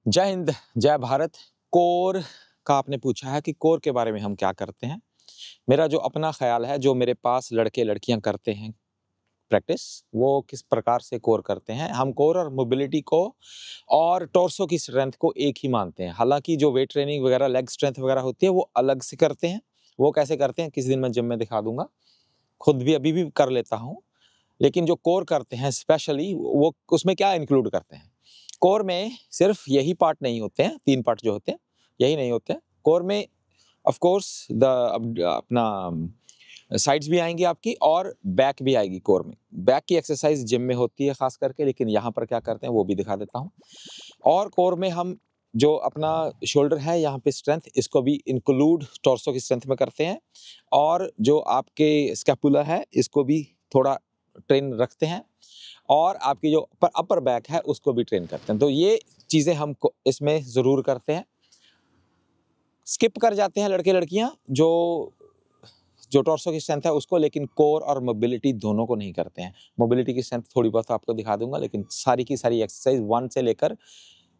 जय हिंद, जय भारत। कोर का आपने पूछा है कि कोर के बारे में हम क्या करते हैं। मेरा जो अपना ख्याल है, जो मेरे पास लड़के लड़कियां करते हैं प्रैक्टिस, वो किस प्रकार से कोर करते हैं। हम कोर और मोबिलिटी को और टॉर्सो की स्ट्रेंथ को एक ही मानते हैं। हालांकि जो वेट ट्रेनिंग वगैरह, लेग स्ट्रेंथ वगैरह होती है, वो अलग से करते हैं। वो कैसे करते हैं किसी दिन मैं जिम में दिखा दूंगा, खुद भी अभी भी कर लेता हूँ। लेकिन जो कोर करते हैं स्पेशली, वो उसमें क्या इंक्लूड करते हैं। कोर में सिर्फ यही पार्ट नहीं होते हैं, 3 पार्ट जो होते हैं यही नहीं होते हैं। कोर में ऑफ कोर्स अपना साइड्स भी आएंगी आपकी और बैक भी आएगी। कोर में बैक की एक्सरसाइज जिम में होती है खास करके, लेकिन यहाँ पर क्या करते हैं वो भी दिखा देता हूँ। और कोर में हम जो अपना शोल्डर है, यहाँ पे स्ट्रेंथ, इसको भी इंक्लूड टॉर्सो की स्ट्रेंथ में करते हैं। और जो आपके स्कैपुला है, इसको भी थोड़ा ट्रेन रखते हैं। और आपकी जो अपर बैक है, उसको भी ट्रेन करते हैं। तो ये चीज़ें हम इसमें ज़रूर करते हैं। स्किप कर जाते हैं लड़के लड़कियां जो जो टॉर्सो की स्ट्रेंथ है उसको, लेकिन कोर और मोबिलिटी दोनों को नहीं करते हैं। मोबिलिटी की स्ट्रेंथ थोड़ी बहुत आपको दिखा दूंगा, लेकिन सारी की सारी एक्सरसाइज 1 से लेकर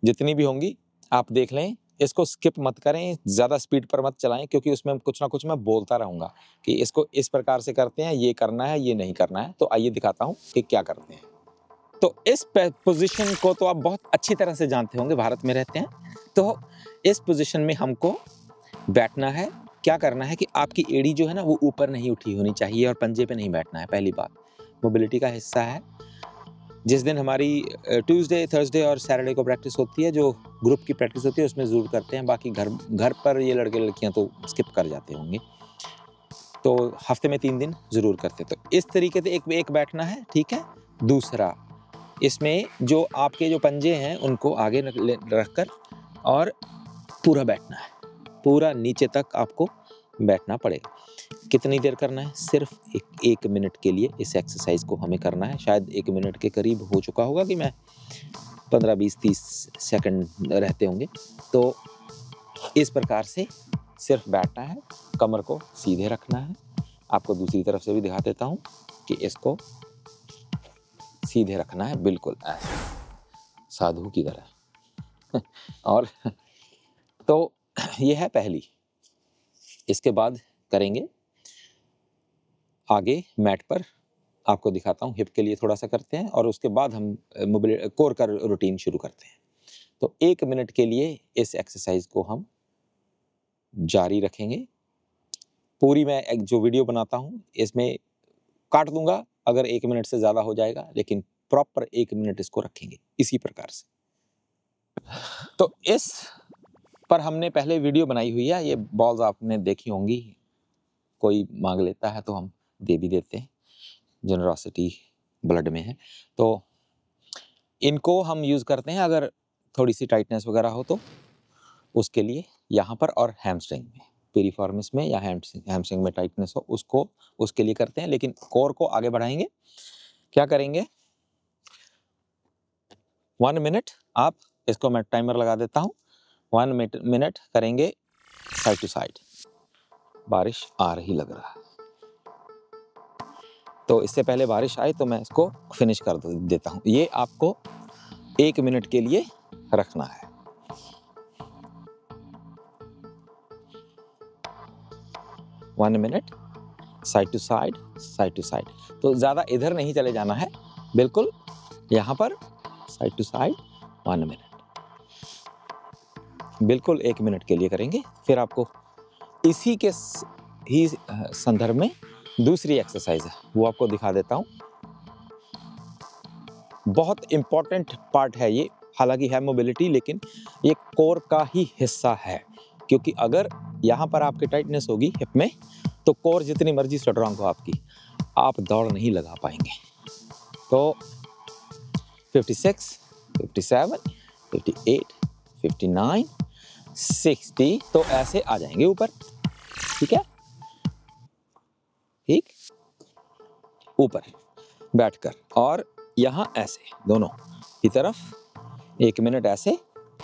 जितनी भी होंगी आप देख लें। इसको स्किप मत करें, ज़्यादा स्पीड पर मत चलाएं, क्योंकि उसमें कुछ ना कुछ मैं बोलता रहूँगा कि इसको इस प्रकार से करते हैं, ये करना है, ये नहीं करना है। तो आइए दिखाता हूँ कि क्या करते हैं। तो इस पोजीशन को तो आप बहुत अच्छी तरह से जानते होंगे, भारत में रहते हैं तो इस पोजीशन में हमको बैठना है। क्या करना है कि आपकी एड़ी जो है ना, वो ऊपर नहीं उठी होनी चाहिए और पंजे पे नहीं बैठना है। पहली बात मोबिलिटी का हिस्सा है। जिस दिन हमारी ट्यूसडे, थर्सडे और सैटरडे को प्रैक्टिस होती है, जो ग्रुप की प्रैक्टिस होती है, उसमें ज़रूर करते हैं। बाकी घर पर ये लड़के लड़कियां तो स्किप कर जाते होंगे। तो हफ्ते में 3 दिन ज़रूर करते। तो इस तरीके से एक बैठना है, ठीक है। दूसरा, इसमें जो आपके जो पंजे हैं उनको आगे रखकर और पूरा बैठना है, पूरा नीचे तक आपको बैठना पड़ेगा। कितनी देर करना है? सिर्फ एक मिनट के लिए इस एक्सरसाइज को हमें करना है। शायद 1 मिनट के करीब हो चुका होगा कि मैं 15, 20, 30 सेकंड रहते होंगे। तो इस प्रकार से सिर्फ बैठना है, कमर को सीधे रखना है। आपको दूसरी तरफ से भी दिखा देता हूँ कि इसको सीधे रखना है, बिल्कुल ऐसे साधु की तरह। और तो ये है पहली। इसके बाद करेंगे आगे मैट पर, आपको दिखाता हूँ। हिप के लिए थोड़ा सा करते हैं और उसके बाद हम कोर का रूटीन शुरू करते हैं। तो 1 मिनट के लिए इस एक्सरसाइज को हम जारी रखेंगे। पूरी मैं एक जो वीडियो बनाता हूँ इसमें काट दूंगा अगर 1 मिनट से ज़्यादा हो जाएगा, लेकिन प्रॉपर 1 मिनट इसको रखेंगे इसी प्रकार से। तो इस पर हमने पहले वीडियो बनाई हुई है, ये बॉल्स आपने देखी होंगी। कोई मांग लेता है तो हम दे भी देते हैं, जनरॉसिटी ब्लड में है। तो इनको हम यूज़ करते हैं अगर थोड़ी सी टाइटनेस वगैरह हो तो उसके लिए यहाँ पर, और हैमस्ट्रिंग में, पेरिफॉर्मिस में या हैमस्ट्रिंग में टाइटनेस हो उसको, उसके लिए करते हैं। लेकिन कोर को आगे बढ़ाएंगे। क्या करेंगे? 1 मिनट, आप इसको मैं टाइमर लगा देता हूँ। 1 मिनट करेंगे साइड टू साइड। बारिश आ रही लग रहा है, तो इससे पहले बारिश आए तो मैं इसको फिनिश कर देता हूँ। ये आपको 1 मिनट के लिए रखना है। One minute, side to side, side to side. तो ज़्यादा इधर नहीं चले जाना है, बिल्कुल यहाँ पर साइड टू साइड। 1 मिनट, बिल्कुल 1 मिनट के लिए करेंगे। फिर आपको इसी के ही संदर्भ में दूसरी एक्सरसाइज है, वो आपको दिखा देता हूँ। बहुत इम्पॉर्टेंट पार्ट है ये, हालांकि है मोबिलिटी, लेकिन ये कोर का ही हिस्सा है। क्योंकि अगर यहाँ पर आपकी टाइटनेस होगी हिप में, तो कोर जितनी मर्जी स्ट्रांग हो आपकी, आप दौड़ नहीं लगा पाएंगे। तो 56, 57, 58, 59, 60, तो ऐसे आ जाएंगे ऊपर, ठीक है। ठीक, ऊपर बैठकर, और यहाँ ऐसे दोनों की तरफ 1 मिनट ऐसे,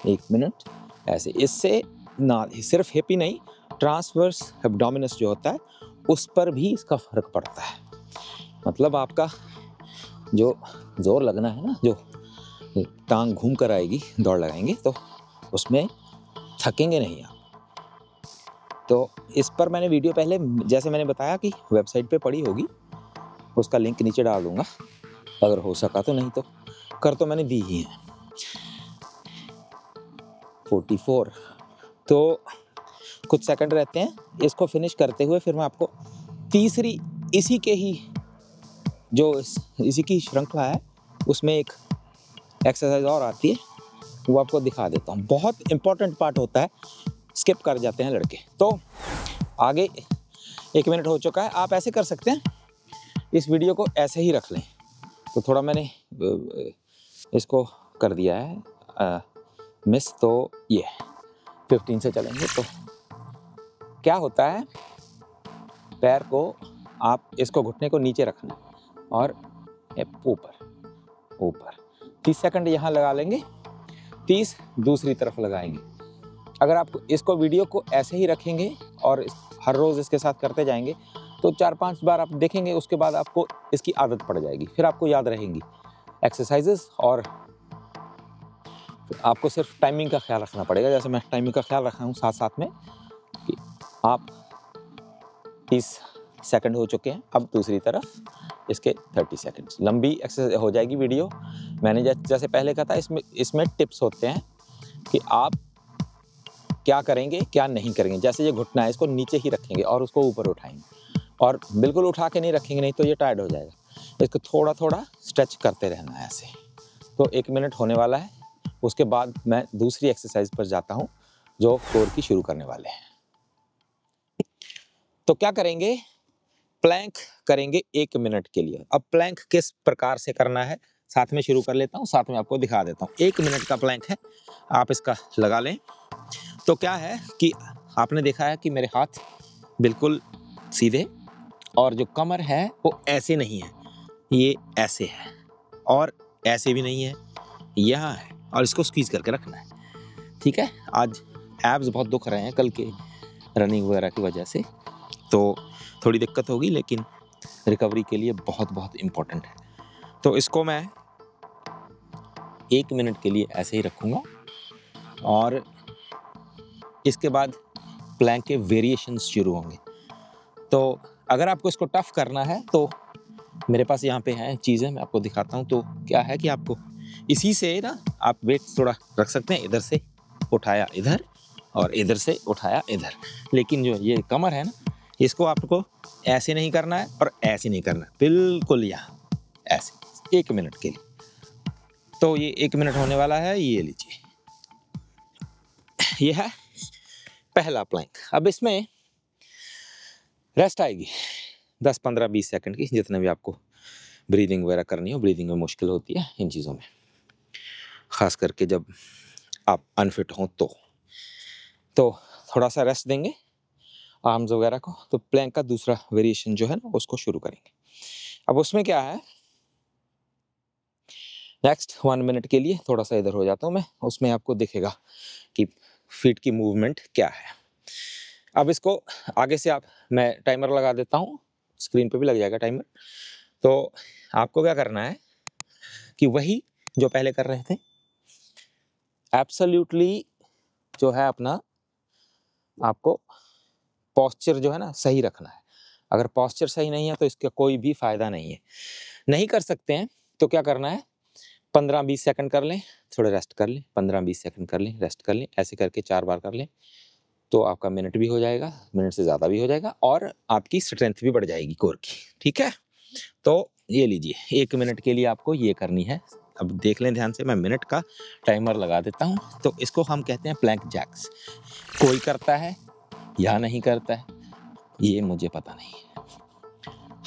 1 मिनट ऐसे। इससे ना सिर्फ हिप ही नहीं, ट्रांसवर्स एब्डोमिनस जो होता है उस पर भी इसका फर्क पड़ता है। मतलब आपका जो जोर लगना है ना, जो टांग घूम कर आएगी दौड़ लगाएंगे, तो उसमें थकेंगे नहीं आप। तो इस पर मैंने वीडियो पहले जैसे मैंने बताया कि वेबसाइट पे पड़ी होगी, उसका लिंक नीचे डाल दूंगा, अगर हो सका तो, नहीं तो कर तो मैंने दी ही है। 44 तो कुछ सेकंड रहते हैं, इसको फिनिश करते हुए फिर मैं आपको तीसरी इसी के ही जो इसी की श्रृंखला है उसमें एक एक्सरसाइज और आती है, वो आपको दिखा देता हूँ। बहुत इंपॉर्टेंट पार्ट होता है, स्किप कर जाते हैं लड़के। तो आगे 1 मिनट हो चुका है, आप ऐसे कर सकते हैं, इस वीडियो को ऐसे ही रख लें। तो थोड़ा मैंने इसको कर दिया है मिस, तो ये 15 से चलेंगे। तो क्या होता है, पैर को आप इसको घुटने को नीचे रखना और ऊपर ऊपर 30 सेकंड यहाँ लगा लेंगे, 30 दूसरी तरफ लगाएंगे। अगर आप इसको वीडियो को ऐसे ही रखेंगे और हर रोज़ इसके साथ करते जाएंगे तो 4-5 बार आप देखेंगे, उसके बाद आपको इसकी आदत पड़ जाएगी, फिर आपको याद रहेंगी एक्सरसाइजेस। और आपको सिर्फ टाइमिंग का ख्याल रखना पड़ेगा, जैसे मैं टाइमिंग का ख्याल रखा हूँ साथ साथ में कि आप 30 सेकंड हो चुके हैं, अब दूसरी तरफ इसके 30 सेकंड। लंबी एक्सरसाइज हो जाएगी वीडियो। मैंने जैसे पहले कहा था, इसमें टिप्स होते हैं कि आप क्या करेंगे क्या नहीं करेंगे। जैसे ये घुटना है, इसको नीचे ही रखेंगे और उसको ऊपर उठाएंगे, और बिल्कुल उठा के नहीं रखेंगे, नहीं तो ये टायर्ड हो जाएगा। इसको थोड़ा थोड़ा स्ट्रेच करते रहना है ऐसे। तो 1 मिनट होने वाला है, उसके बाद मैं दूसरी एक्सरसाइज पर जाता हूँ जो कोर की शुरू करने वाले हैं। तो क्या करेंगे, प्लैंक करेंगे 1 मिनट के लिए। अब प्लैंक किस प्रकार से करना है साथ में शुरू कर लेता हूँ, साथ में आपको दिखा देता हूँ। 1 मिनट का प्लैंक है, आप इसका लगा लें। तो क्या है कि आपने देखा है कि मेरे हाथ बिल्कुल सीधे, और जो कमर है वो ऐसे नहीं है, ये ऐसे है, और ऐसे भी नहीं है, यहाँ है, और इसको स्क्वीज करके रखना है। ठीक है, आज एब्स बहुत दुख रहे हैं कल के रनिंग वगैरह की वजह से, तो थोड़ी दिक्कत होगी, लेकिन रिकवरी के लिए बहुत बहुत इम्पोर्टेंट है। तो इसको मैं 1 मिनट के लिए ऐसे ही रखूँगा, और इसके बाद प्लैंक के वेरिएशंस शुरू होंगे। तो अगर आपको इसको टफ करना है तो मेरे पास यहाँ पे हैं चीज़ें, मैं आपको दिखाता हूँ। तो क्या है कि आपको इसी से ना आप वेट थोड़ा रख सकते हैं, इधर से उठाया इधर और इधर से उठाया इधर, लेकिन जो ये कमर है ना, इसको आपको ऐसे नहीं करना है और ऐसे नहीं करना है, बिल्कुल यहाँ ऐसे 1 मिनट के लिए। तो ये 1 मिनट होने वाला है, ये लीजिए, ये है पहला प्लैंक। अब इसमें रेस्ट आएगी 10, 15, 20 सेकंड की, जितने भी आपको ब्रीदिंग वगैरह करनी हो। ब्रीदिंग में मुश्किल होती है इन चीज़ों में, ख़ास करके जब आप अनफिट हों तो थोड़ा सा रेस्ट देंगे आर्म्स वगैरह को। तो प्लैंक का दूसरा वेरिएशन जो है ना, उसको शुरू करेंगे। अब उसमें क्या है, नेक्स्ट 1 मिनट के लिए थोड़ा सा इधर हो जाता हूँ मैं, उसमें आपको दिखेगा कि फीट की मूवमेंट क्या है। अब इसको आगे से मैं टाइमर लगा देता हूँ, स्क्रीन पे भी लग जाएगा टाइमर। तो आपको क्या करना है कि वही जो पहले कर रहे थे, एब्सोल्युटली जो है अपना, आपको पोस्चर जो है ना सही रखना है। अगर पोस्चर सही नहीं है तो इसका कोई भी फायदा नहीं है। नहीं कर सकते हैं तो क्या करना है, 15-20 सेकंड कर लें, थोड़ा रेस्ट कर लें, 15-20 सेकंड कर लें, रेस्ट कर लें, ऐसे करके 4 बार कर लें, तो आपका मिनट भी हो जाएगा, मिनट से ज़्यादा भी हो जाएगा, और आपकी स्ट्रेंथ भी बढ़ जाएगी कोर की। ठीक है, तो ये लीजिए 1 मिनट के लिए आपको ये करनी है। अब देख लें ध्यान से, मैं मिनट का टाइमर लगा देता हूँ। तो इसको हम कहते हैं प्लैंक जैक्स। कोई करता है या नहीं करता है ये मुझे पता नहीं है,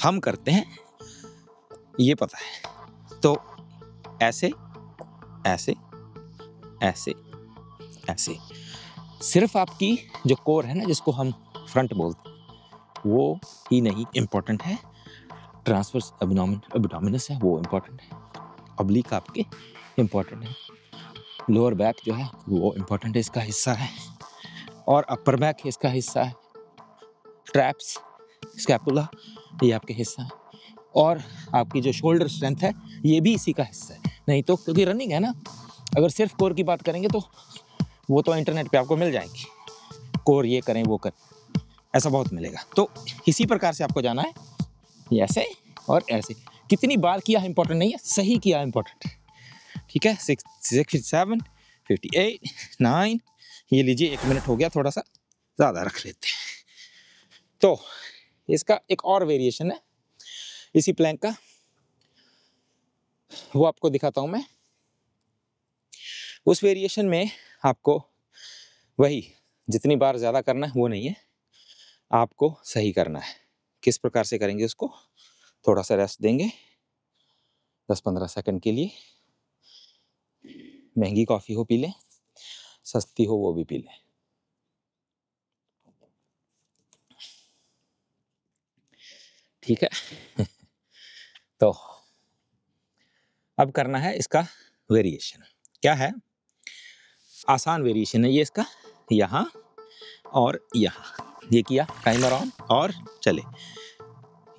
हम करते हैं ये पता है। तो ऐसे ऐसे ऐसे ऐसे, सिर्फ आपकी जो कोर है ना, जिसको हम फ्रंट बोलते हैं, वो ही नहीं इम्पोर्टेंट है, ट्रांसवर्स एब्डोमिनस है वो इम्पोर्टेंट है, ऑब्लिक आपके इम्पोर्टेंट है, लोअर बैक जो है वो इम्पोर्टेंट है, इसका हिस्सा है, और अपर बैक इसका हिस्सा है, ट्रैप्स, स्कैपुला ये आपके हिस्सा है, और आपकी जो शोल्डर स्ट्रेंथ है ये भी इसी का हिस्सा है। नहीं तो क्योंकि रनिंग है ना, अगर सिर्फ कोर की बात करेंगे तो वो तो इंटरनेट पे आपको मिल जाएंगी, कोर ये करें वो करें, ऐसा बहुत मिलेगा। तो इसी प्रकार से आपको जाना है, ये ऐसे और ऐसे। कितनी बार किया इंपॉर्टेंट नहीं है, सही किया इंपॉर्टेंट है। ठीक है, 6, 7, 58, 9, ये लीजिए 1 मिनट हो गया, थोड़ा सा ज़्यादा रख लेते हैं। तो इसका एक और वेरिएशन है इसी प्लैंक का, वो आपको दिखाता हूँ मैं। उस वेरिएशन में आपको वही जितनी बार ज़्यादा करना है वो नहीं है, आपको सही करना है। किस प्रकार से करेंगे उसको, थोड़ा सा रेस्ट देंगे 10-15 सेकंड के लिए। महंगी कॉफ़ी हो पी लें, सस्ती हो वो भी पी लें। ठीक है। तो अब करना है इसका वेरिएशन। क्या है, आसान वेरिएशन है ये इसका, यहाँ और यहाँ। ये किया, टाइमर ऑन और चले,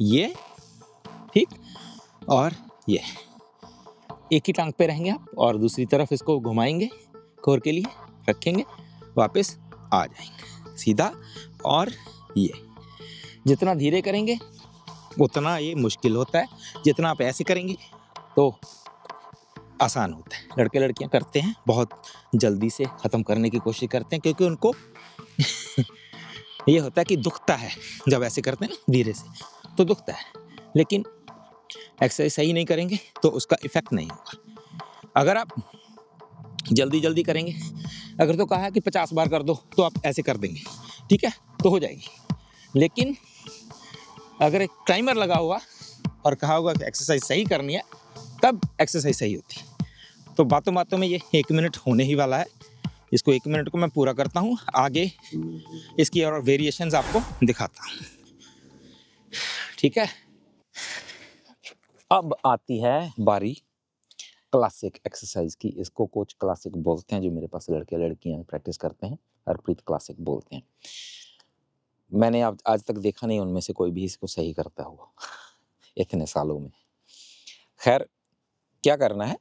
ये ठीक, और ये एक ही टांग पे रहेंगे आप और दूसरी तरफ इसको घुमाएंगे, कोर के लिए रखेंगे, वापस आ जाएंगे सीधा। और ये जितना धीरे करेंगे उतना ये मुश्किल होता है, जितना आप ऐसे करेंगे तो आसान होता है। लड़के लड़कियां करते हैं, बहुत जल्दी से ख़त्म करने की कोशिश करते हैं, क्योंकि उनको ये होता है कि दुखता है जब ऐसे करते हैं धीरे से, तो दुखता है। लेकिन एक्सरसाइज सही नहीं करेंगे तो उसका इफेक्ट नहीं होगा। अगर आप जल्दी जल्दी करेंगे, अगर तो कहा है कि 50 बार कर दो तो आप ऐसे कर देंगे, ठीक है, तो हो जाएगी। लेकिन अगर एक टाइमर लगा हुआ और कहा होगा कि एक्सरसाइज सही करनी है, तब एक्सरसाइज सही होती है। तो बातों बातों में ये 1 मिनट होने ही वाला है। इसको 1 मिनट को मैं पूरा करता हूँ, आगे इसकी और वेरिएशंस आपको दिखाता हूँ। ठीक है, अब आती है बारी क्लासिक एक्सरसाइज की। इसको कोच क्लासिक बोलते हैं, जो मेरे पास लड़के लड़कियां प्रैक्टिस करते हैं, हरप्रीत क्लासिक बोलते हैं। मैंने आज तक देखा नहीं उनमें से कोई भी इसको सही करता हुआ इतने सालों में। खैर, क्या करना है,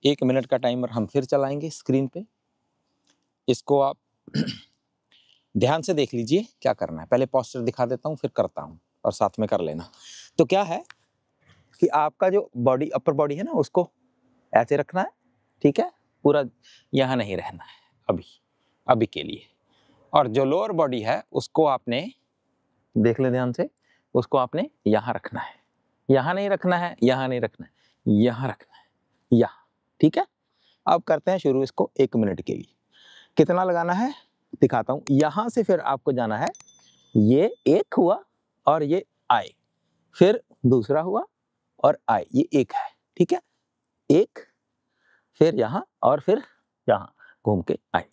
1 मिनट का टाइमर हम फिर चलाएंगे स्क्रीन पे। इसको आप ध्यान से देख लीजिए क्या करना है। पहले पोस्चर दिखा देता हूँ, फिर करता हूँ और साथ में कर लेना। तो क्या है कि आपका जो बॉडी, अपर बॉडी है ना, उसको ऐसे रखना है, ठीक है, पूरा यहाँ नहीं रहना है अभी के लिए। और जो लोअर बॉडी है उसको आपने, देख ले ध्यान से, उसको आपने यहाँ रखना है, यहाँ नहीं रखना है, यहाँ नहीं रखना है, यहाँ रखना है, यहाँ। ठीक है, अब करते हैं शुरू इसको 1 मिनट के लिए। कितना लगाना है दिखाता हूँ। यहाँ से फिर आपको जाना है, ये एक हुआ और ये आए, फिर दूसरा हुआ और आए, ये एक है, ठीक है, एक, फिर यहाँ और फिर यहाँ घूम के आए,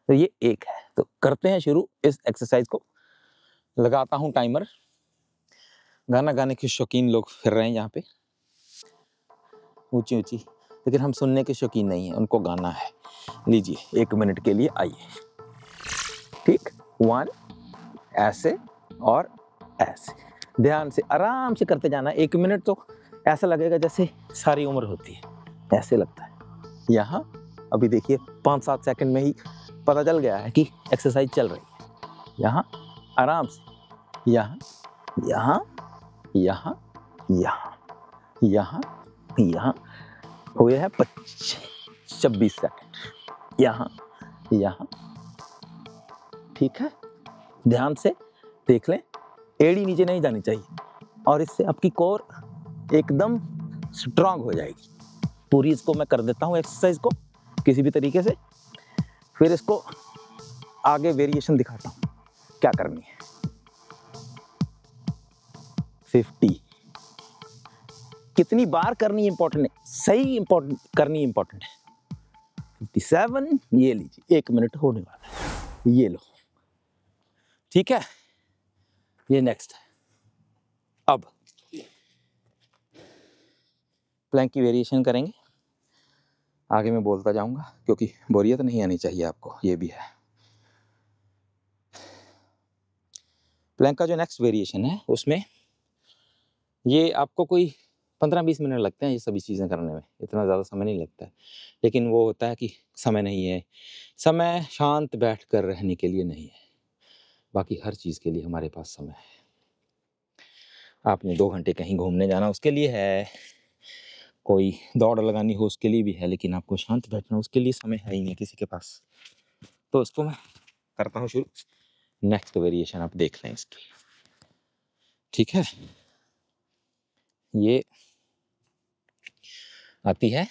तो ये एक है। तो करते हैं शुरू इस एक्सरसाइज को। लगाता हूँ टाइमर। गाना गाने के शौकीन लोग फिर रहे हैं यहाँ पे, ऊंची ऊंची, लेकिन हम सुनने के शौकीन नहीं है, उनको गाना है। लीजिए 1 मिनट के लिए आइए, ठीक, 1, ऐसे और ऐसे, ध्यान से आराम से करते जाना। 1 मिनट तो ऐसा लगेगा जैसे सारी उम्र होती है, ऐसे लगता है। यहाँ अभी देखिए 5-7 सेकंड में ही पता चल गया है कि एक्सरसाइज चल रही है। यहाँ आराम से, यहाँ यहाँ यहाँ यहाँ यहाँ यहाँ हो गया है 26 सेकंड, यहाँ यहाँ, ठीक है। ध्यान से देख लें, एड़ी नीचे नहीं जानी चाहिए, और इससे आपकी कोर एकदम स्ट्रांग हो जाएगी पूरी। इसको मैं कर देता हूँ एक्सरसाइज को किसी भी तरीके से, फिर इसको आगे वेरिएशन दिखाता हूँ क्या करनी है। 50 कितनी बार करनी इंपॉर्टेंट है, सही इंपॉर्टेंट करनी इंपॉर्टेंट है। 57, ये लीजिए 1 मिनट होने वाला है, ये लो, ठीक है। ये नेक्स्ट है। अब प्लैंक की वेरिएशन करेंगे, आगे मैं बोलता जाऊंगा क्योंकि बोरियत नहीं आनी चाहिए आपको, ये भी है। प्लैंक का जो नेक्स्ट वेरिएशन है उसमें ये आपको कोई 15-20 मिनट लगते हैं ये सभी चीज़ें करने में, इतना ज़्यादा समय नहीं लगता है। लेकिन वो होता है कि समय नहीं है, समय शांत बैठकर रहने के लिए नहीं है, बाकी हर चीज़ के लिए हमारे पास समय है। आपने 2 घंटे कहीं घूमने जाना उसके लिए है, कोई दौड़ लगानी हो उसके लिए भी है, लेकिन आपको शांत बैठना उसके लिए समय है ही नहीं किसी के पास। तो इसको मैं करता हूँ शुरू। नेक्स्ट वेरिएशन आप देख लें इसकी, ठीक है। ये आती है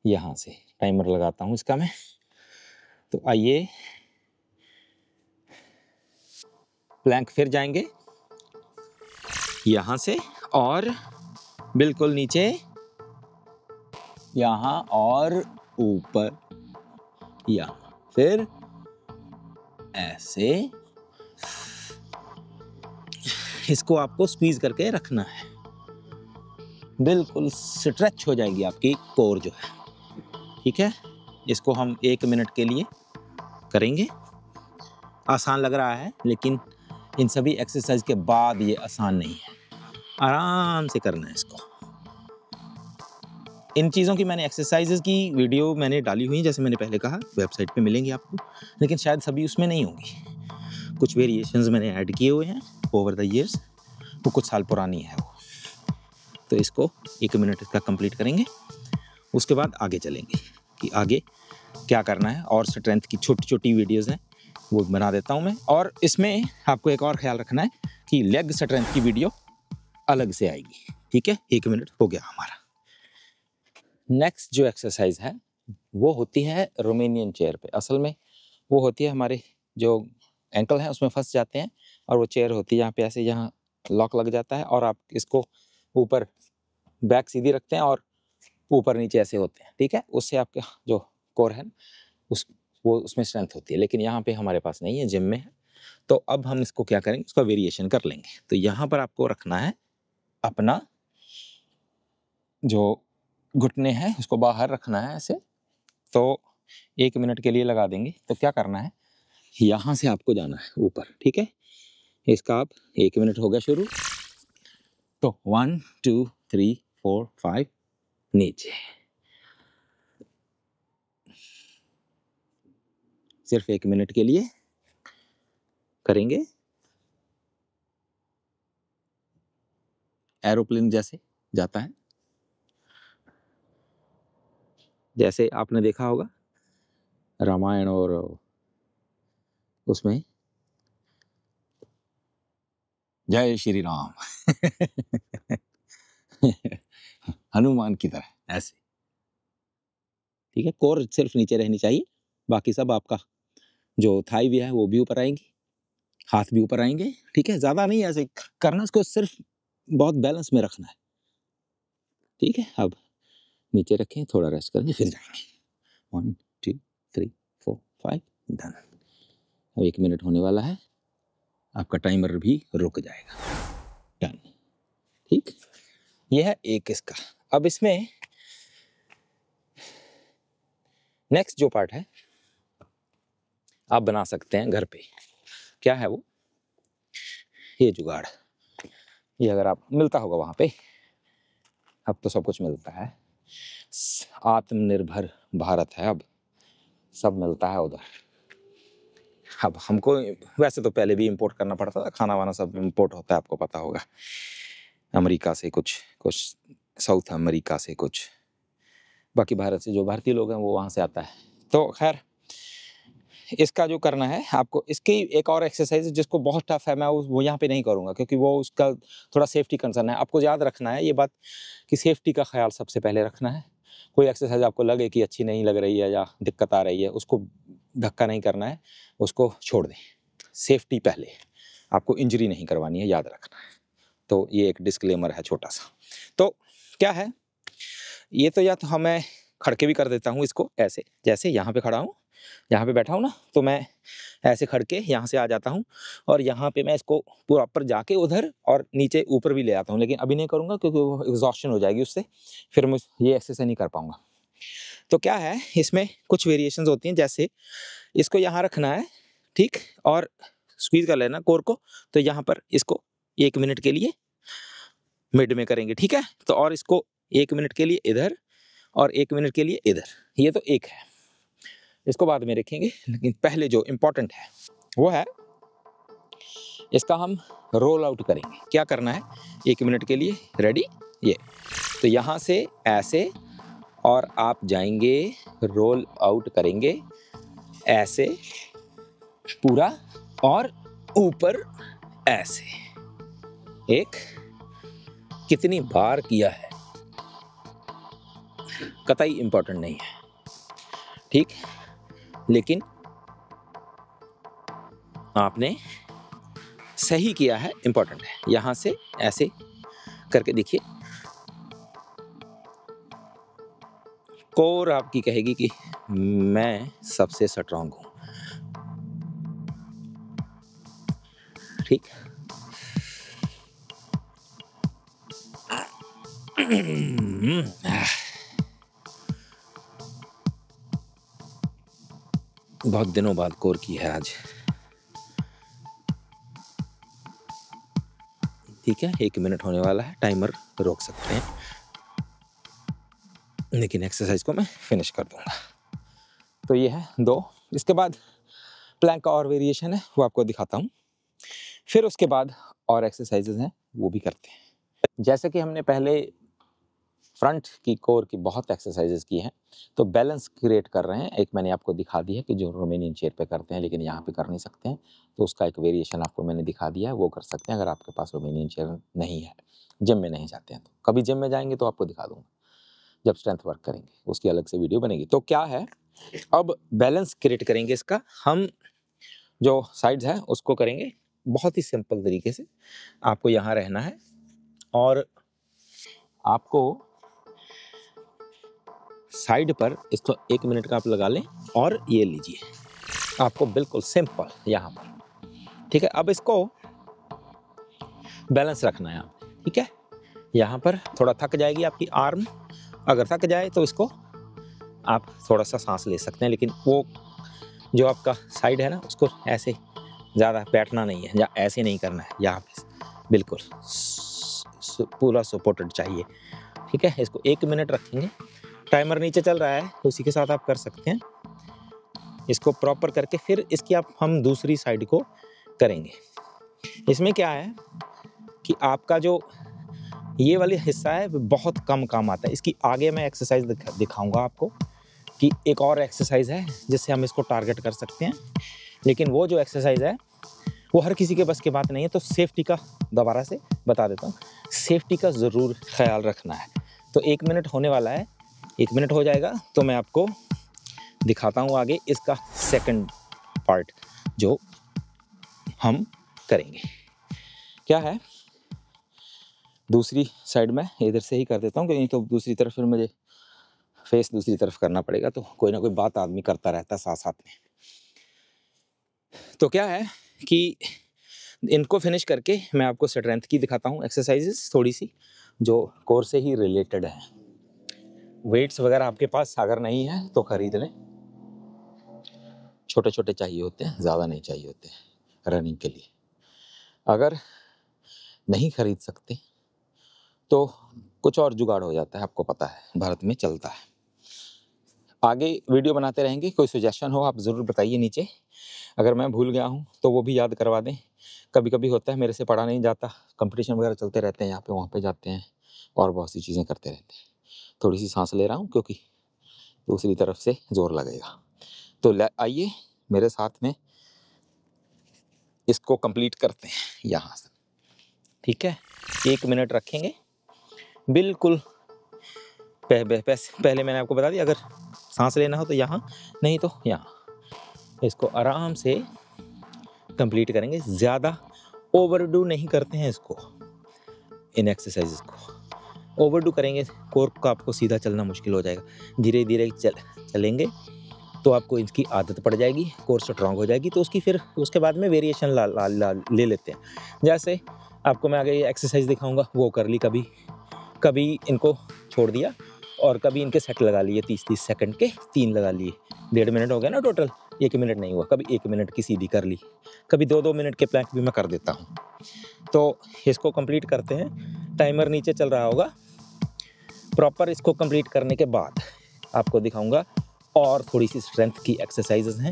यहाँ से, टाइमर लगाता हूँ इसका मैं। तो आइए प्लैंक फिर जाएंगे यहाँ से और बिल्कुल नीचे, यहाँ और ऊपर, यहाँ, फिर ऐसे। इसको आपको स्क्वीज करके रखना है, बिल्कुल स्ट्रेच हो जाएगी आपकी कोर जो है, ठीक है। इसको हम 1 मिनट के लिए करेंगे। आसान लग रहा है, लेकिन इन सभी एक्सरसाइज के बाद ये आसान नहीं है, आराम से करना है इसको। इन चीज़ों की मैंने एक्सरसाइजेज की वीडियो मैंने डाली हुई है, जैसे मैंने पहले कहा, वेबसाइट पे मिलेंगी आपको, लेकिन शायद सभी उसमें नहीं होंगी। कुछ वेरिएशंस मैंने ऐड किए हुए हैं ओवर द ईयर्स, वो कुछ साल पुरानी है वो। तो इसको 1 मिनट का कंप्लीट करेंगे, उसके बाद आगे चलेंगे कि आगे क्या करना है। और स्ट्रेंथ की छोटी छोटी वीडियोज़ हैं, वो बना देता हूँ मैं। और इसमें आपको एक और ख्याल रखना है कि लेग स्ट्रेंथ की वीडियो अलग से आएगी, ठीक है। 1 मिनट हो गया हमारा। नेक्स्ट जो एक्सरसाइज है वो होती है रोमेनियन चेयर पे। असल में वो होती है हमारे जो एंकल हैं उसमें फंस जाते हैं, और वो चेयर होती है यहाँ पे ऐसे, यहाँ लॉक लग जाता है और आप इसको ऊपर बैक सीधी रखते हैं और ऊपर नीचे ऐसे होते हैं, ठीक है। उससे आपके जो कोर है वो उसमें स्ट्रेंथ होती है, लेकिन यहाँ पे हमारे पास नहीं है, जिम में है। तो अब हम इसको क्या करेंगे, उसका वेरिएशन कर लेंगे। तो यहाँ पर आपको रखना है अपना जो घुटने हैं उसको बाहर रखना है ऐसे। तो 1 मिनट के लिए लगा देंगे। तो क्या करना है, यहाँ से आपको जाना है ऊपर, ठीक है। इसका आप 1 मिनट हो गया शुरू। तो 1 2 3 4 5 नीचे, सिर्फ 1 मिनट के लिए करेंगे। एरोप्लेन जैसे जाता है, जैसे आपने देखा होगा रामायण और उसमें जय श्री राम हनुमान की तरह ऐसे, ठीक है। कोर सिर्फ नीचे रहनी चाहिए, बाकी सब आपका जो थाई भी है वो भी ऊपर आएंगी, हाथ भी ऊपर आएंगे, ठीक है। ज़्यादा नहीं ऐसे करना, इसको सिर्फ बहुत बैलेंस में रखना है, ठीक है। अब नीचे रखें, थोड़ा रेस्ट करेंगे, फिर जाएंगे। 1 2 3 4 5 डन। अब 1 मिनट होने वाला है, आपका टाइमर भी रुक जाएगा। डन, ठीक। यह है एक इसका। अब इसमें नेक्स्ट जो पार्ट है आप बना सकते हैं घर पे। क्या है वो, ये जुगाड़, ये अगर आप मिलता होगा वहाँ पे, अब तो सब कुछ मिलता है, आत्मनिर्भर भारत है, अब सब मिलता है उधर। अब हमको वैसे तो पहले भी इंपोर्ट करना पड़ता था, खाना वाना सब इंपोर्ट होता है, आपको पता होगा, अमेरिका से कुछ साउथ अमेरिका से कुछ, बाकी भारत से जो भारतीय लोग हैं वो वहाँ से आता है। तो खैर इसका जो करना है आपको, इसकी एक और एक्सरसाइज है जिसको बहुत टफ है, मैं वो यहाँ पे नहीं करूँगा क्योंकि वो उसका थोड़ा सेफ्टी कंसर्न है। आपको याद रखना है ये बात कि सेफ्टी का ख्याल सबसे पहले रखना है। कोई एक्सरसाइज आपको लगे कि अच्छी नहीं लग रही है या दिक्कत आ रही है, उसको धक्का नहीं करना है, उसको छोड़ दें। सेफ्टी पहले, आपको इंजरी नहीं करवानी है, याद रखना है। तो ये एक डिस्क्लेमर है छोटा सा। तो क्या है ये, तो या तो मैं खड़ के भी कर देता हूँ इसको ऐसे, जैसे यहाँ पे खड़ा हूँ, यहाँ पे बैठा हूँ ना, तो मैं ऐसे खड़ के यहाँ से आ जाता हूँ और यहाँ पे मैं इसको पूरा ऊपर जाके उधर और नीचे ऊपर भी ले आता हूँ, लेकिन अभी नहीं करूँगा क्योंकि वो एग्जॉस्शन हो जाएगी उससे, फिर मैं ये एक्सरसाइज नहीं कर पाऊँगा। तो क्या है इसमें कुछ वेरिएशंस होती हैं, जैसे इसको यहाँ रखना है, ठीक, और स्क्वीज कर लेना कोर को। तो यहाँ पर इसको 1 मिनट के लिए मिड में करेंगे, ठीक है। तो और इसको 1 मिनट के लिए इधर और 1 मिनट के लिए इधर, ये तो एक है, इसको बाद में रखेंगे। लेकिन पहले जो इम्पोर्टेंट है वो है इसका हम रोल आउट करेंगे। क्या करना है, 1 मिनट के लिए, रेडी, ये तो यहाँ से ऐसे और आप जाएंगे, रोल आउट करेंगे ऐसे पूरा और ऊपर ऐसे। एक कितनी बार किया है कतई इंपॉर्टेंट नहीं है, ठीक, लेकिन आपने सही किया है, इंपॉर्टेंट है। यहां से ऐसे करके देखिए, कोर आपकी कहेगी कि मैं सबसे स्ट्रांग हूं, ठीक। बहुत दिनों बाद कोर की है आज, ठीक है। 1 मिनट होने वाला है, टाइमर रोक सकते हैं, लेकिन एक्सरसाइज को मैं फिनिश कर दूंगा। तो ये है 2। इसके बाद प्लैंक का और वेरिएशन है वो आपको दिखाता हूँ, फिर उसके बाद और एक्सरसाइजेज हैं वो भी करते हैं। जैसे कि हमने पहले फ्रंट की कोर की बहुत एक्सरसाइजेज की हैं, तो बैलेंस क्रिएट कर रहे हैं। एक मैंने आपको दिखा दी है कि जो रोमेनियन चेयर पे करते हैं लेकिन यहाँ पे कर नहीं सकते हैं, तो उसका एक वेरिएशन आपको मैंने दिखा दिया है, वो कर सकते हैं अगर आपके पास रोमेनियन चेयर नहीं है, जिम में नहीं जाते हैं। तो कभी जिम में जाएंगे तो आपको दिखा दूंगा, जब स्ट्रेंथ वर्क करेंगे उसकी अलग से वीडियो बनेगी। तो क्या है, अब बैलेंस क्रिएट करेंगे इसका हम, जो साइड्स है उसको करेंगे बहुत ही सिंपल तरीके से। आपको यहाँ रहना है और आपको साइड पर इसको 1 मिनट का आप लगा लें और ये लीजिए, आपको बिल्कुल सिंपल यहाँ पर, ठीक है। अब इसको बैलेंस रखना है आप, ठीक है। यहाँ पर थोड़ा थक जाएगी आपकी आर्म, अगर थक जाए तो इसको आप थोड़ा सा सांस ले सकते हैं, लेकिन वो जो आपका साइड है ना उसको ऐसे ज़्यादा बैठना नहीं है या ऐसे नहीं करना है, यहाँ पे बिल्कुल पूरा सपोर्टेड चाहिए, ठीक है। इसको 1 मिनट रखेंगे, टाइमर नीचे चल रहा है उसी के साथ आप कर सकते हैं। इसको प्रॉपर करके फिर इसकी हम दूसरी साइड को करेंगे। इसमें क्या है कि आपका जो ये वाली हिस्सा है बहुत कम काम आता है, इसकी आगे मैं एक्सरसाइज दिखाऊंगा आपको कि एक और एक्सरसाइज है जिससे हम इसको टारगेट कर सकते हैं, लेकिन वो जो एक्सरसाइज है वो हर किसी के बस की बात नहीं है। तो सेफ्टी का दोबारा से बता देता हूँ, सेफ्टी का ज़रूर ख्याल रखना है। तो 1 मिनट होने वाला है, 1 मिनट हो जाएगा तो मैं आपको दिखाता हूँ आगे इसका सेकंड पार्ट जो हम करेंगे। क्या है, दूसरी साइड में इधर से ही कर देता हूँ क्योंकि तो दूसरी तरफ फिर मुझे फेस दूसरी तरफ करना पड़ेगा, तो कोई ना कोई बात आदमी करता रहता है साथ साथ में। तो क्या है कि इनको फिनिश करके मैं आपको स्ट्रेंथ की दिखाता हूँ एक्सरसाइजेस थोड़ी सी जो कोर से ही रिलेटेड है। वेट्स वगैरह आपके पास अगर नहीं है तो खरीद लें, छोटे छोटे चाहिए होते हैं, ज़्यादा नहीं चाहिए होते हैं रनिंग के लिए। अगर नहीं खरीद सकते तो कुछ और जुगाड़ हो जाता है, आपको पता है भारत में चलता है। आगे वीडियो बनाते रहेंगे, कोई सजेशन हो आप ज़रूर बताइए नीचे, अगर मैं भूल गया हूँ तो वो भी याद करवा दें। कभी कभी होता है मेरे से पढ़ा नहीं जाता, कंपटीशन वगैरह चलते रहते हैं, यहाँ पे वहाँ पे जाते हैं और बहुत सी चीज़ें करते रहते हैं। थोड़ी सी सांस ले रहा हूँ क्योंकि दूसरी तरफ से जोर लगेगा। तो आइए मेरे साथ में इसको कंप्लीट करते हैं यहाँ से, ठीक है। 1 मिनट रखेंगे बिल्कुल। पहले मैंने आपको बता दिया, अगर सांस लेना हो तो यहाँ, नहीं तो यहाँ। इसको आराम से कंप्लीट करेंगे, ज़्यादा ओवरडू नहीं करते हैं इसको, इन एक्सरसाइजेस को। ओवरडू करेंगे कोर का आपको सीधा चलना मुश्किल हो जाएगा। धीरे धीरे चलेंगे तो आपको इसकी आदत पड़ जाएगी, कोर स्ट्रॉन्ग हो जाएगी, तो उसकी फिर उसके बाद में वेरिएशन ले लेते हैं। जैसे आपको मैं आगे एक्सरसाइज दिखाऊंगा वो कर ली, कभी इनको छोड़ दिया और कभी इनके सेट लगा लिए 30-30 सेकंड के, 3 लगा लिए, 1.5 मिनट हो गया ना टोटल। 1 मिनट नहीं हुआ, कभी 1 मिनट की सीधी कर ली, कभी 2-2 मिनट के प्लैंक भी मैं कर देता हूँ। तो इसको कंप्लीट करते हैं, टाइमर नीचे चल रहा होगा। प्रॉपर इसको कंप्लीट करने के बाद आपको दिखाऊंगा और थोड़ी सी स्ट्रेंथ की एक्सरसाइजेज हैं,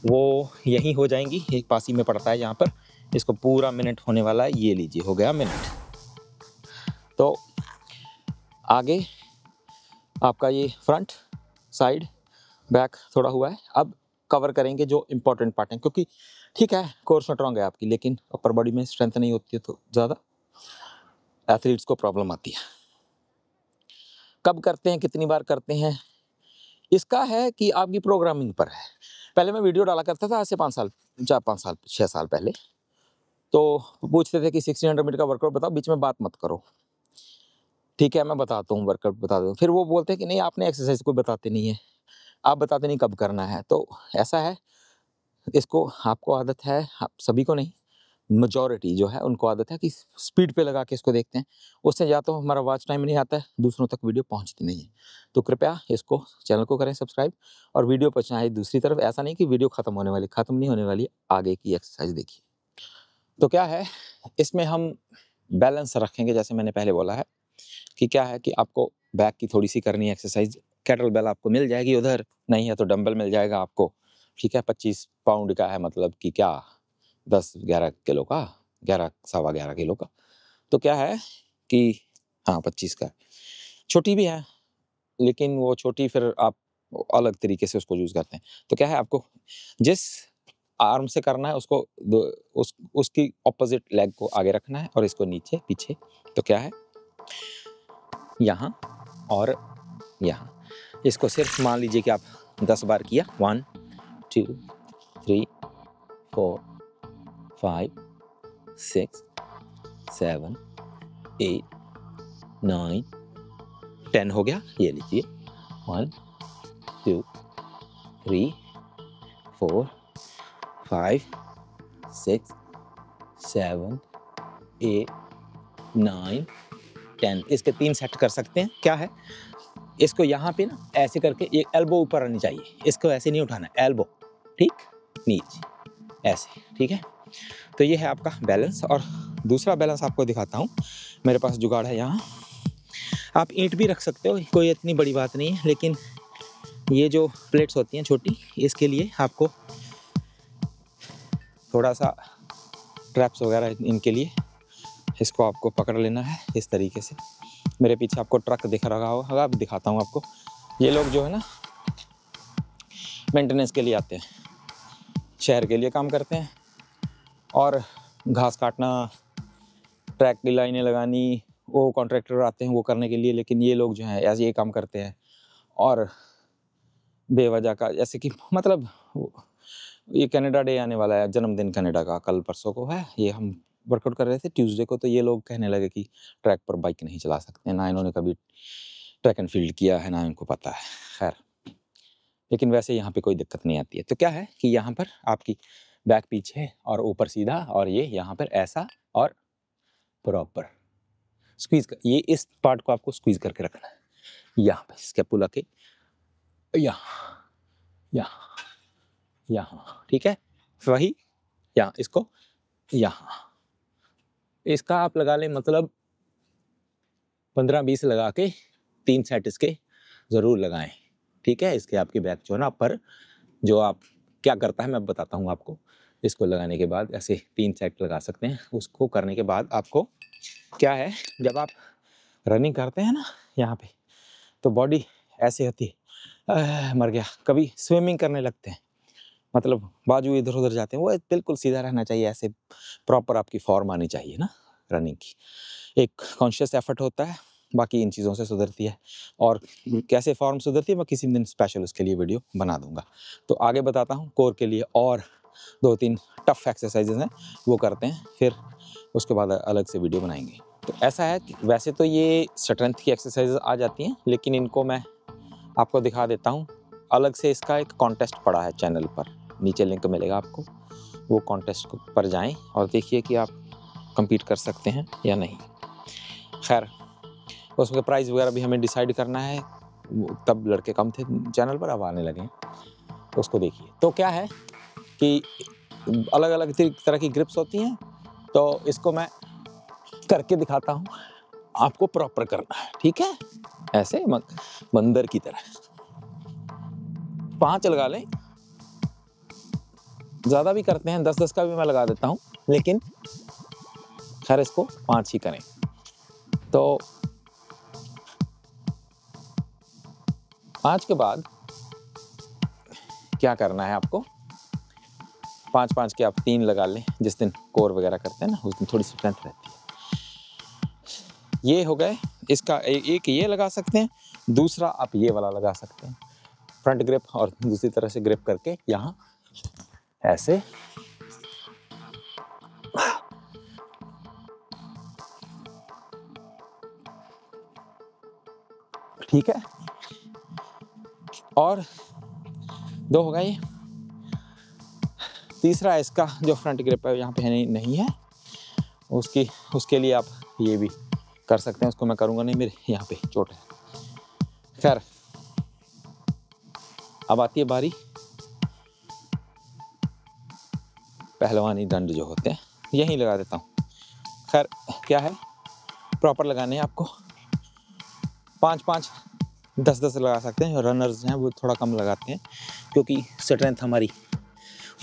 वो यहीं हो जाएंगी। एक पास ही में पड़ता है यहाँ पर। इसको पूरा मिनट होने वाला है। ये लीजिए, हो गया मिनट। तो आगे आपका ये फ्रंट, साइड, बैक थोड़ा हुआ है। अब कवर करेंगे जो इम्पोर्टेंट पार्ट हैं, क्योंकि ठीक है कोर स्ट्रॉन्ग है आपकी, लेकिन अपर बॉडी में स्ट्रेंथ नहीं होती है तो ज़्यादा एथलीट्स को प्रॉब्लम आती है। कब करते हैं, कितनी बार करते हैं, इसका है कि आपकी प्रोग्रामिंग पर है। पहले मैं वीडियो डाला करता था आज से 5 साल, 4-5 साल 6 साल पहले, तो पूछते थे कि 1600 मीटर का वर्कआउट बताओ, बीच में बात मत करो। ठीक है मैं बताता हूँ, वर्कआउट बता दो। फिर वो बोलते हैं कि नहीं आपने एक्सरसाइज कोई बताते नहीं है, आप बताते नहीं कब करना है। तो ऐसा है, इसको आपको आदत है, आप सभी को नहीं, मेजॉरिटी जो है उनको आदत है कि स्पीड पे लगा के इसको देखते हैं। उससे या तो हमारा वॉच टाइम नहीं आता है, दूसरों तक वीडियो पहुंचती नहीं है। तो कृपया इसको, चैनल को करें सब्सक्राइब, और वीडियो पर चाहे दूसरी तरफ, ऐसा नहीं कि वीडियो खत्म होने वाली, खत्म नहीं होने वाली, आगे की एक्सरसाइज देखिए। तो क्या है, इसमें हम बैलेंस रखेंगे, जैसे मैंने पहले बोला है कि क्या है कि आपको बैक की थोड़ी सी करनी है एक्सरसाइज। कैटल बेल आपको मिल जाएगी उधर, नहीं है तो डंबल मिल जाएगा आपको। ठीक है, 25 पाउंड का है, मतलब कि क्या 10-11 किलो का, 11 सवा 11 किलो का। तो क्या है कि हाँ 25 का, छोटी भी है, लेकिन वो छोटी फिर आप अलग तरीके से उसको यूज़ करते हैं। तो क्या है, आपको जिस आर्म से करना है उसको उसकी ऑपोजिट लेग को आगे रखना है और इसको नीचे पीछे। तो क्या है, यहाँ और यहाँ। इसको सिर्फ मान लीजिए कि आप 10 बार किया, 1 2 3 4 5 6 7 8 9 10 हो गया। ये लीजिए, 1 2 3 4 5 6 7 8 9 10। इसके 3 सेट कर सकते हैं। क्या है, इसको यहाँ पे ना ऐसे करके एक एल्बो ऊपर आनी चाहिए, इसको ऐसे नहीं उठाना, एल्बो ठीक नीचे ऐसे, ठीक है। तो ये है आपका बैलेंस। और दूसरा बैलेंस आपको दिखाता हूँ, मेरे पास जुगाड़ है यहाँ। आप ईंट भी रख सकते हो, कोई इतनी बड़ी बात नहीं है, लेकिन ये जो प्लेट्स होती हैं छोटी, इसके लिए आपको थोड़ा सा ट्रैप्स वगैरह, इनके लिए इसको आपको पकड़ लेना है इस तरीके से। मेरे पीछे आपको ट्रक दिख रहा होगा, अब दिखाता हूँ आपको। ये लोग जो है ना मेंटेनेंस के लिए आते हैं, शहर के लिए काम करते हैं, और घास काटना, ट्रैक की लाइनें लगानी, वो कॉन्ट्रैक्टर आते हैं वो करने के लिए। लेकिन ये लोग जो हैं ऐसे ये काम करते हैं, और बेवजह का, जैसे कि मतलब ये कनाडा डे आने वाला है, जन्मदिन कनाडा का कल परसों को है। ये हम वर्कआउट कर रहे थे ट्यूसडे को, तो ये लोग कहने लगे कि ट्रैक पर बाइक नहीं चला सकते, ना इन्होंने कभी ट्रैक एंड फील्ड किया है, ना इनको पता है। खैर, लेकिन वैसे यहाँ पे कोई दिक्कत नहीं आती है। तो क्या है कि यहाँ पर आपकी बैक पीछे और ऊपर सीधा, और ये यहाँ पर ऐसा, और प्रॉपर स्क्वीज कर, ये इस पार्ट को आपको स्क्वीज करके रखना है। यहाँ पे स्कैपुला के यहाँ यहाँ यहाँ, ठीक है, वही यहाँ, इसको यहाँ, इसका आप लगा लें मतलब 15-20 लगा के 3 सेट इसके ज़रूर लगाएं। ठीक है, इसके आपकी बैक जो है ना पर, जो आप क्या करता है मैं बताता हूँ आपको। इसको लगाने के बाद ऐसे 3 सेट लगा सकते हैं। उसको करने के बाद आपको क्या है, जब आप रनिंग करते हैं ना यहाँ पे, तो बॉडी ऐसे होती है, मर गया। कभी स्विमिंग करने लगते हैं, मतलब बाजू इधर उधर जाते हैं, वो बिल्कुल सीधा रहना चाहिए, ऐसे प्रॉपर आपकी फॉर्म आनी चाहिए ना रनिंग की। एक कॉन्शियस एफर्ट होता है, बाकी इन चीज़ों से सुधरती है। और कैसे फॉर्म सुधरती है मैं किसी दिन स्पेशल उसके लिए वीडियो बना दूंगा। तो आगे बताता हूँ कोर के लिए, और 2-3 टफ एक्सरसाइजेज हैं वो करते हैं, फिर उसके बाद अलग से वीडियो बनाएंगे। तो ऐसा है कि वैसे तो ये स्ट्रेंथ की एक्सरसाइजेज आ जाती हैं, लेकिन इनको मैं आपको दिखा देता हूँ अलग से। इसका एक कॉन्टेस्ट पड़ा है चैनल पर, नीचे लिंक मिलेगा आपको, वो कॉन्टेस्ट पर जाएं और देखिए कि आप compete कर सकते हैं या नहीं। खैर, उसमें प्राइज़ वगैरह भी हमें डिसाइड करना है, तब लड़के कम थे चैनल पर, अब आने लगे हैं, तो उसको देखिए। तो क्या है कि अलग अलग तरह की ग्रिप्स होती हैं, तो इसको मैं करके दिखाता हूँ। आपको प्रॉपर करना है, ठीक है? ऐसे बंदर की तरह 5 लगा लें। ज़्यादा भी करते हैं, 10-10 का भी मैं लगा देता हूँ, लेकिन खैर इसको 5 ही करें। तो 5 के बाद क्या करना है आपको, 5-5 के आप 3 लगा लें। जिस दिन कोर वगैरह करते हैं ना, उस दिन थोड़ी सी स्ट्रेंथ रहती है। ये हो गए, इसका एक ये लगा सकते हैं, दूसरा आप ये वाला लगा सकते हैं, फ्रंट ग्रिप, और दूसरी तरह से ग्रिप करके यहाँ ऐसे ठीक है। और 2 हो गए। तीसरा इसका जो फ्रंट ग्रिप है यहाँ पे नहीं है, उसके लिए आप ये भी कर सकते हैं। उसको मैं करूँगा नहीं, मेरे यहाँ पे चोट है। खैर अब आती है बारी पहलवानी दंड जो होते हैं, यहीं लगा देता हूँ। खैर क्या है, प्रॉपर लगाने हैं आपको। 5-5, 10-10 लगा सकते हैं। रनर्स हैं वो थोड़ा कम लगाते हैं, क्योंकि स्ट्रेंथ हमारी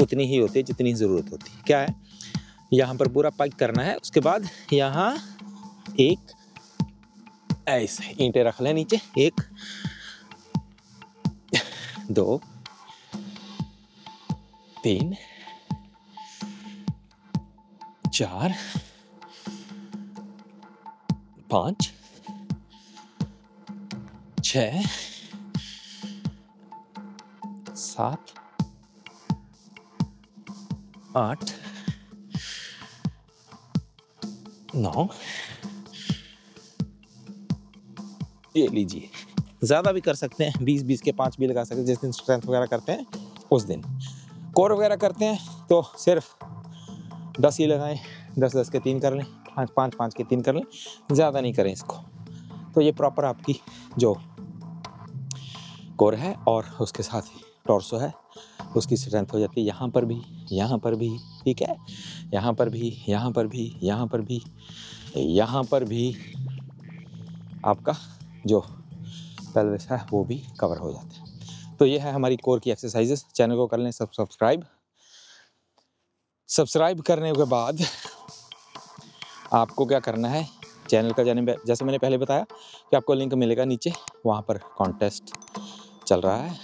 उतनी ही होती है जितनी ज़रूरत होती है। क्या है, यहाँ पर पूरा पैक करना है। उसके बाद यहाँ एक ऐसे ईंटें रख लें नीचे, 1 2 3 4 5 6 7 8 9, ये लीजिए। ज़्यादा भी कर सकते हैं, 20-20 के 5 भी लगा सकते हैं। जिस दिन स्ट्रेंथ वगैरह करते हैं उस दिन, कोर वगैरह करते हैं तो सिर्फ 10 ही लगाएं, 10-10 के 3 कर लें, 5-5 के 3 कर लें, ज़्यादा नहीं करें इसको। तो ये प्रॉपर आपकी जो कोर है और उसके साथ ही टॉर्सो है, उसकी स्ट्रेंथ हो जाती है। यहाँ पर भी, यहाँ पर भी, ठीक है, यहाँ पर भी, यहाँ पर भी, यहाँ पर भी, यहाँ पर भी आपका जो पेल्विस है वो भी कवर हो जाता है। तो ये है हमारी कोर की एक्सरसाइजेस। चैनल को कर लें सब्सक्राइब करने के बाद आपको क्या करना है, चैनल का जाने, जैसे मैंने पहले बताया कि आपको लिंक मिलेगा नीचे, वहाँ पर कॉन्टेस्ट चल रहा है।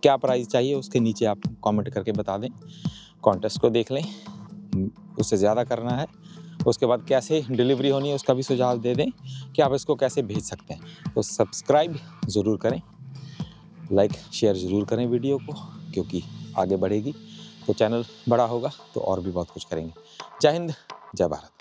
क्या प्राइस चाहिए उसके नीचे आप कमेंट करके बता दें, कॉन्टेस्ट को देख लें, उससे ज़्यादा करना है। उसके बाद कैसे डिलीवरी होनी है उसका भी सुझाव दे दें कि आप इसको कैसे भेज सकते हैं। तो सब्सक्राइब ज़रूर करें, लाइक शेयर ज़रूर करें वीडियो को, क्योंकि आगे बढ़ेगी तो चैनल बड़ा होगा तो और भी बहुत कुछ करेंगे। जय हिंद, जय भारत।